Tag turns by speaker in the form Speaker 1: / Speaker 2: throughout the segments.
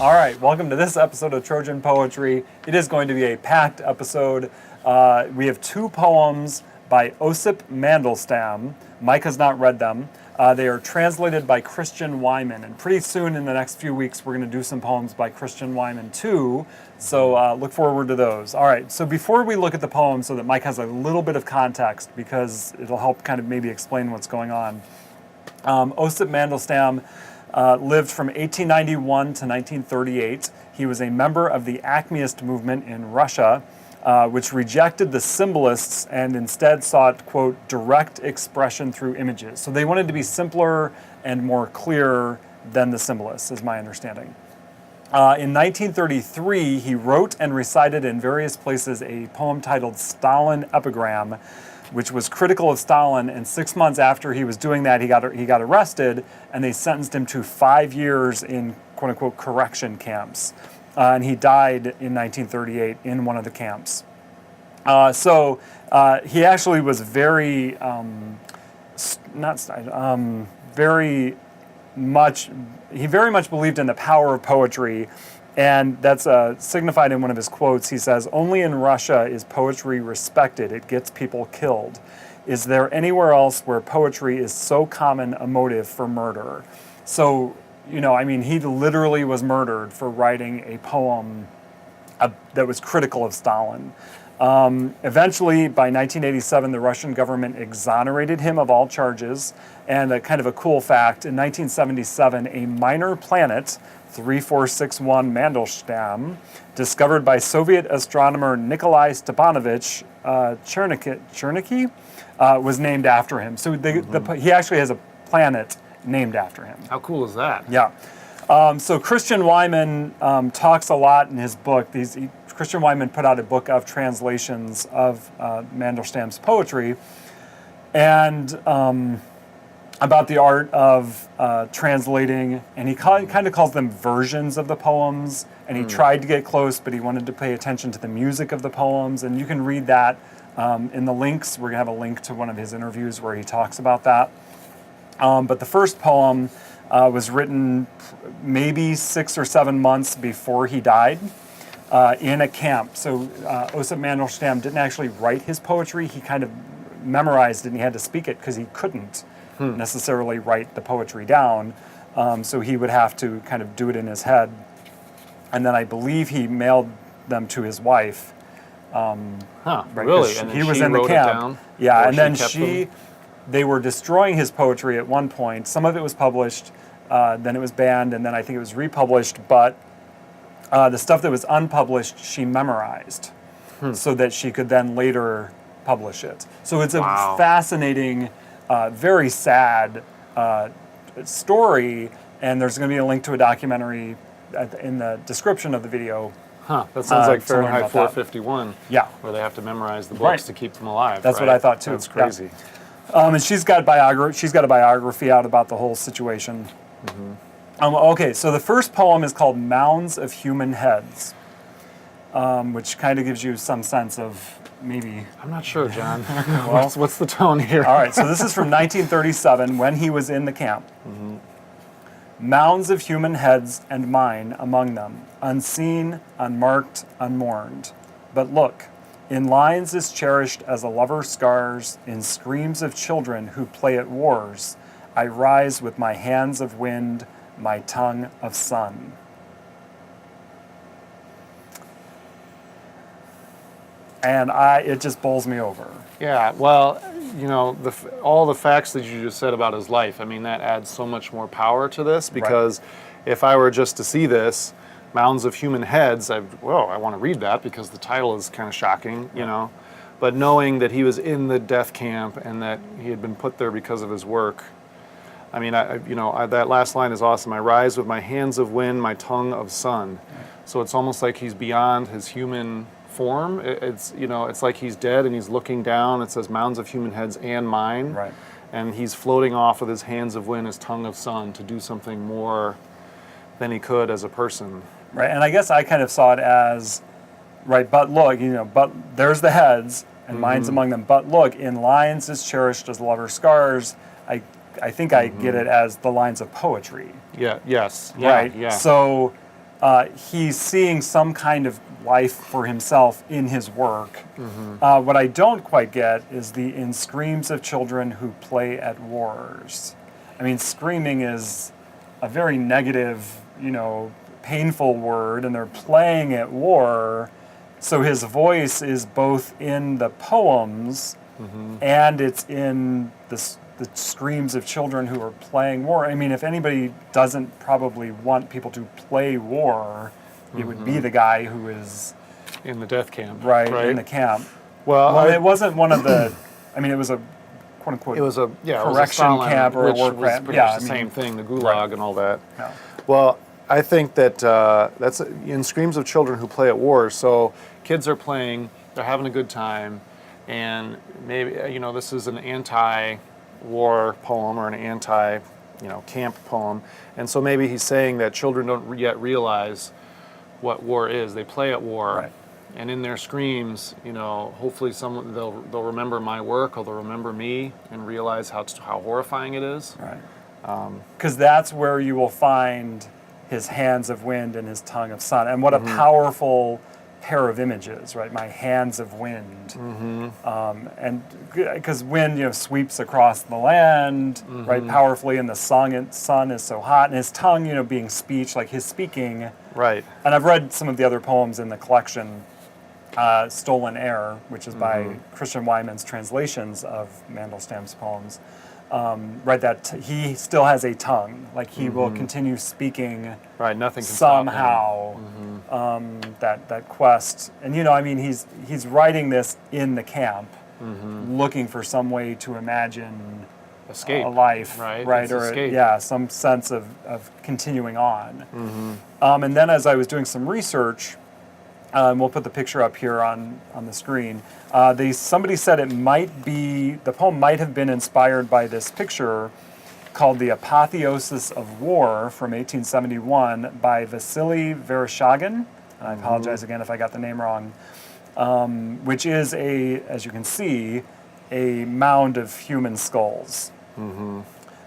Speaker 1: All right, welcome to this episode of Trojan Poetry. It is going to be a packed episode. We have two poems by Osip Mandelstam. Mike has not read them. They are translated by Christian Wiman, and pretty soon in the next few weeks we're going to do some poems by Christian Wiman too, so look forward to those. All right, so before we look at the poems so that Mike has a little bit of context, because it'll help kind of maybe explain what's going on. Osip Mandelstam lived from 1891 to 1938. He was a member of the Acmeist movement in Russia, which rejected the symbolists and instead sought, quote, direct expression through images. So they wanted to be simpler and more clear than the symbolists, is my understanding. In 1933, he wrote and recited in various places a poem titled Stalin Epigram, which was critical of Stalin, and 6 months after he was doing that, he got arrested, and they sentenced him to 5 years in quote-unquote correction camps. And he died in 1938 in one of the camps. He actually was very much believed in the power of poetry, and that's signified in one of his quotes. He says, "Only in Russia is poetry respected. It gets people killed. Is there anywhere else where poetry is so common a motive for murder?" So, he literally was murdered for writing a poem that was critical of Stalin. Eventually, by 1987, the Russian government exonerated him of all charges. And a kind of a cool fact, in 1977, a minor planet, 3461 Mandelstam, discovered by Soviet astronomer Nikolai Stepanovich Cherniky, was named after him. So he actually has a planet named after him.
Speaker 2: How cool is that?
Speaker 1: Yeah. So Christian Wiman talks a lot in his book. Christian Wiman put out a book of translations of Mandelstam's poetry, and about the art of translating, and he kind of calls them versions of the poems, and he tried to get close, but he wanted to pay attention to the music of the poems, and you can read that in the links. We're going to have a link to one of his interviews where he talks about that. But the first poem was written maybe 6 or 7 months before he died in a camp. So Osip Mandelstam didn't actually write his poetry. He kind of memorized it, and he had to speak it because he couldn't necessarily write the poetry down. So he would have to kind of do it in his head. And then I believe he mailed them to his wife.
Speaker 2: Right,
Speaker 1: really? And he was in the camp. Yeah, and then they were destroying his poetry at one point. Some of it was published, then it was banned, and then I think it was republished. But the stuff that was unpublished, she memorized so that she could then later publish it. So it's a fascinating, very sad story, and there's going to be a link to a documentary in the description of the video.
Speaker 2: That sounds like Fahrenheit 451.
Speaker 1: Yeah.
Speaker 2: Where they have to memorize the books to keep them alive.
Speaker 1: That's what I thought too.
Speaker 2: That's crazy.
Speaker 1: Yeah. And she's got a biography out about the whole situation. Okay, so the first poem is called Mounds of Human Heads, which kind of gives you some sense of maybe...
Speaker 2: I'm not sure, John. Well, what's the tone here?
Speaker 1: All right, so this is from 1937 when he was in the camp. Mounds of human heads and mine among them, unseen, unmarked, unmourned. But look, in lines is cherished as a lover scars, in screams of children who play at wars, I rise with my hands of wind, my tongue of sun. And it just bowls me over.
Speaker 2: Yeah, well, all the facts that you just said about his life, I mean, that adds so much more power to this, because if I were just to see this, Mounds of Human Heads, I want to read that because the title is kind of shocking, you know. But knowing that he was in the death camp and that he had been put there because of his work, I mean, that last line is awesome. I rise with my hands of wind, my tongue of sun. So it's almost like he's beyond his human form. It's like he's dead and he's looking down. It says mounds of human heads and mine.
Speaker 1: Right.
Speaker 2: And he's floating off with his hands of wind, his tongue of sun, to do something more than he could as a person.
Speaker 1: Right, and I guess I kind of saw it as, but look, but there's the heads, and mine's among them. But look, in lines is cherished as lover scars. I think I get it as the lines of poetry.
Speaker 2: Yeah. Yes.
Speaker 1: Right.
Speaker 2: Yeah.
Speaker 1: So he's seeing some kind of life for himself in his work. What I don't quite get is the "in screams of children who play at wars." I mean, screaming is a very negative, painful word, and they're playing at war. So his voice is both in the poems and it's in the screams of children who are playing war. I mean, if anybody doesn't probably want people to play war, it would be the guy who is
Speaker 2: in the death camp.
Speaker 1: right in the camp.
Speaker 2: Well,
Speaker 1: It wasn't one of the. I mean, it was a quote unquote.
Speaker 2: it was a
Speaker 1: correction
Speaker 2: Stalin,
Speaker 1: camp or a
Speaker 2: which
Speaker 1: war
Speaker 2: was
Speaker 1: camp.
Speaker 2: pretty much the same thing, the Gulag
Speaker 1: right.
Speaker 2: and all that.
Speaker 1: Yeah.
Speaker 2: Well, I think that that's in screams of children who play at war. So kids are playing, they're having a good time, and maybe this is an anti-war poem or an camp poem, and so maybe he's saying that children don't yet realize what war is. They play at war.
Speaker 1: Right.
Speaker 2: And in their screams, hopefully they'll remember my work, or they'll remember me and realize how horrifying it is.
Speaker 1: Right. Because that's where you will find his hands of wind and his tongue of sun. And what a powerful pair of images, right? My hands of wind. And because wind, sweeps across the land, right, powerfully, and the sun is so hot. And his tongue, being speech, like his speaking.
Speaker 2: Right.
Speaker 1: And I've read some of the other poems in the collection, Stolen Air, which is by Christian Wiman's translations of Mandelstam's poems. Right, that he still has a tongue, like he will continue speaking.
Speaker 2: Right, nothing can
Speaker 1: somehow.
Speaker 2: Stop him.
Speaker 1: That quest, and he's writing this in the camp, looking for some way to imagine
Speaker 2: escape,
Speaker 1: a life,
Speaker 2: right,
Speaker 1: or
Speaker 2: escape.
Speaker 1: some sense of continuing on. And then as I was doing some research. We'll put the picture up here on the screen. Somebody said the poem might have been inspired by this picture called The Apotheosis of War from 1871 by Vasily Vereshchagin. And I apologize again if I got the name wrong. Which is as you can see, a mound of human skulls. And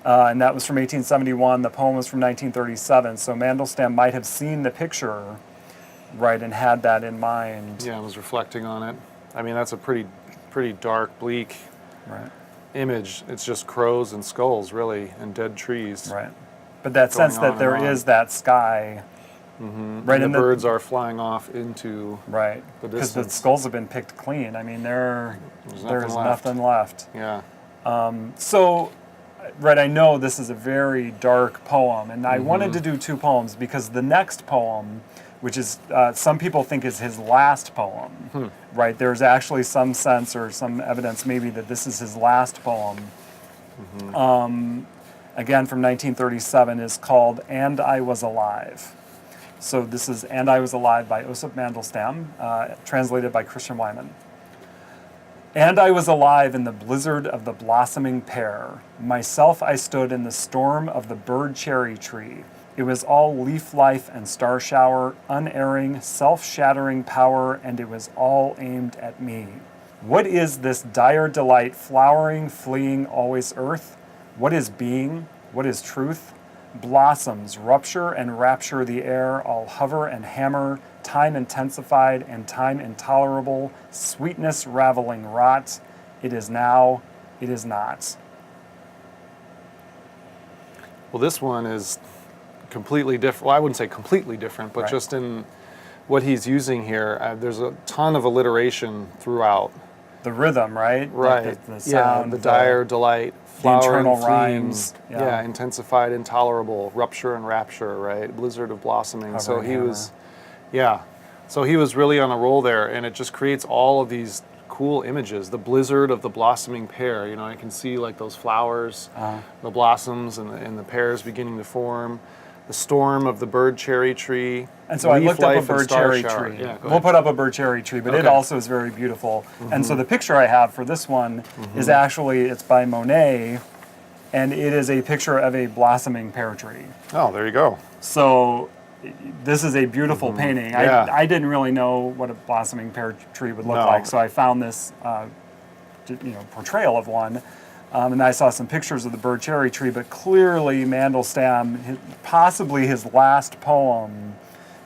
Speaker 1: that was from 1871. The poem was from 1937. So Mandelstam might have seen the picture. Right, and had that in mind.
Speaker 2: Yeah, I was reflecting on it. I mean, that's a pretty dark, bleak image. It's just crows and skulls, really, and dead trees.
Speaker 1: Right. But that sense that there is that sky. Right,
Speaker 2: and the birds are flying off into the distance.
Speaker 1: Because the skulls have been picked clean. I mean, there's nothing left.
Speaker 2: Yeah.
Speaker 1: So, I know this is a very dark poem, and I wanted to do two poems because the next poem, which is some people think is his last poem, right? There's actually some sense or some evidence maybe that this is his last poem. Again, from 1937, is called "And I Was Alive." So this is "And I Was Alive" by Osip Mandelstam, translated by Christian Wiman. And I was alive in the blizzard of the blossoming pear. Myself I stood in the storm of the bird cherry tree. It was all leaf life and star shower, unerring, self-shattering power, and it was all aimed at me. What is this dire delight, flowering, fleeing, always earth? What is being? What is truth? Blossoms, rupture and rapture the air, all hover and hammer, time intensified and time intolerable, sweetness raveling rot. It is now, it is not.
Speaker 2: Well, this one is completely different. Well, I wouldn't say completely different, but just in what he's using here, there's a ton of alliteration throughout.
Speaker 1: The rhythm, right?
Speaker 2: Right.
Speaker 1: Like the sound.
Speaker 2: The dire delight,
Speaker 1: the
Speaker 2: flowering,
Speaker 1: internal
Speaker 2: fleeing,
Speaker 1: rhymes.
Speaker 2: Yeah. Intensified, intolerable, rupture and rapture, right? Blizzard of blossoming. So he was, So he was really on a roll there, and it just creates all of these cool images. The blizzard of the blossoming pear. I can see like those flowers, the blossoms, and the pears beginning to form. The storm of the bird cherry tree.
Speaker 1: And so I looked up a bird cherry tree.
Speaker 2: Yeah,
Speaker 1: we'll put up a bird cherry tree, but it also is very beautiful. And so the picture I have for this one is actually, it's by Monet, and it is a picture of a blossoming pear tree.
Speaker 2: Oh, there you go.
Speaker 1: So this is a beautiful painting.
Speaker 2: Yeah.
Speaker 1: I didn't really know what a blossoming pear tree would look like, so I found this portrayal of one. And I saw some pictures of the bird cherry tree, but clearly Mandelstam, possibly his last poem,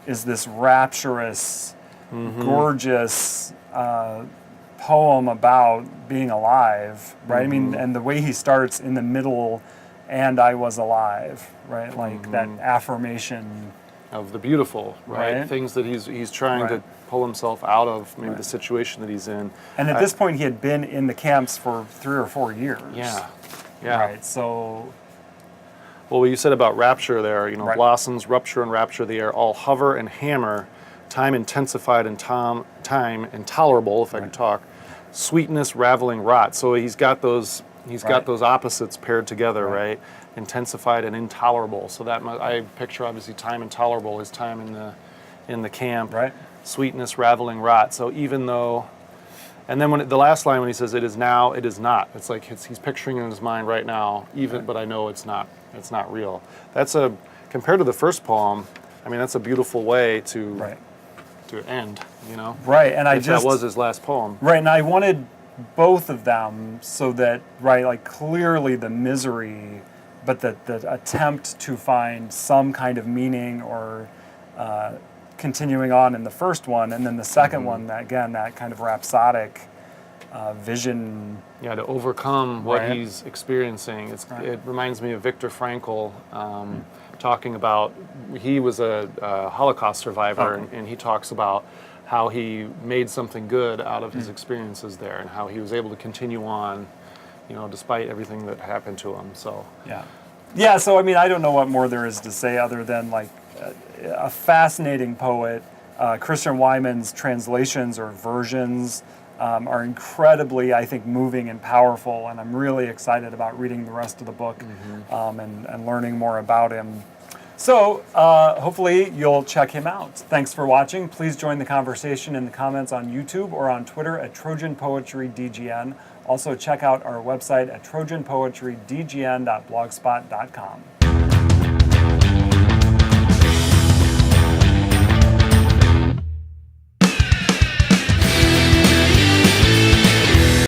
Speaker 1: is this rapturous, gorgeous poem about being alive, right? I mean, and the way he starts in the middle, and I was alive, right? Like that affirmation
Speaker 2: of the beautiful, right?
Speaker 1: Right.
Speaker 2: Things that he's trying to
Speaker 1: Right.
Speaker 2: pull himself out of, maybe the situation that he's in.
Speaker 1: And at this point, he had been in the camps for 3 or 4 years.
Speaker 2: Yeah.
Speaker 1: Right. So,
Speaker 2: Well, what you said about rapture there,
Speaker 1: Right.
Speaker 2: blossoms, rupture, and rapture, they are all hover and hammer, time intensified and time intolerable, if I can talk, sweetness, raveling, rot. So he's got those
Speaker 1: Right.
Speaker 2: opposites paired together,
Speaker 1: Right.
Speaker 2: right? Intensified and intolerable. So I picture obviously time intolerable, his time in the camp.
Speaker 1: Right.
Speaker 2: Sweetness, raveling, rot. So even though, and then the last line when he says it is now, it is not. It's like he's picturing in his mind right now, but I know it's not. It's not real. Compared to the first poem, I mean, that's a beautiful way to end,
Speaker 1: Right. And
Speaker 2: if that was his last poem.
Speaker 1: Right, and I wanted both of them so that, like clearly the misery, but the attempt to find some kind of meaning or continuing on in the first one, and then the second one, that kind of rhapsodic vision.
Speaker 2: Yeah, to overcome what
Speaker 1: Right.
Speaker 2: he's experiencing. It reminds me of Viktor Frankl talking about, he was a Holocaust survivor, and he talks about how he made something good out of his experiences there, and how he was able to continue on, despite everything that happened to him. So
Speaker 1: Yeah, so I mean, I don't know what more there is to say other than like a fascinating poet. Christian Wiman's translations or versions are incredibly, I think, moving and powerful, and I'm really excited about reading the rest of the book and learning more about him. So hopefully you'll check him out. Thanks for watching. Please join the conversation in the comments on YouTube or on Twitter at Trojan Poetry DGN. Also check out our website at trojanpoetrydgn.blogspot.com.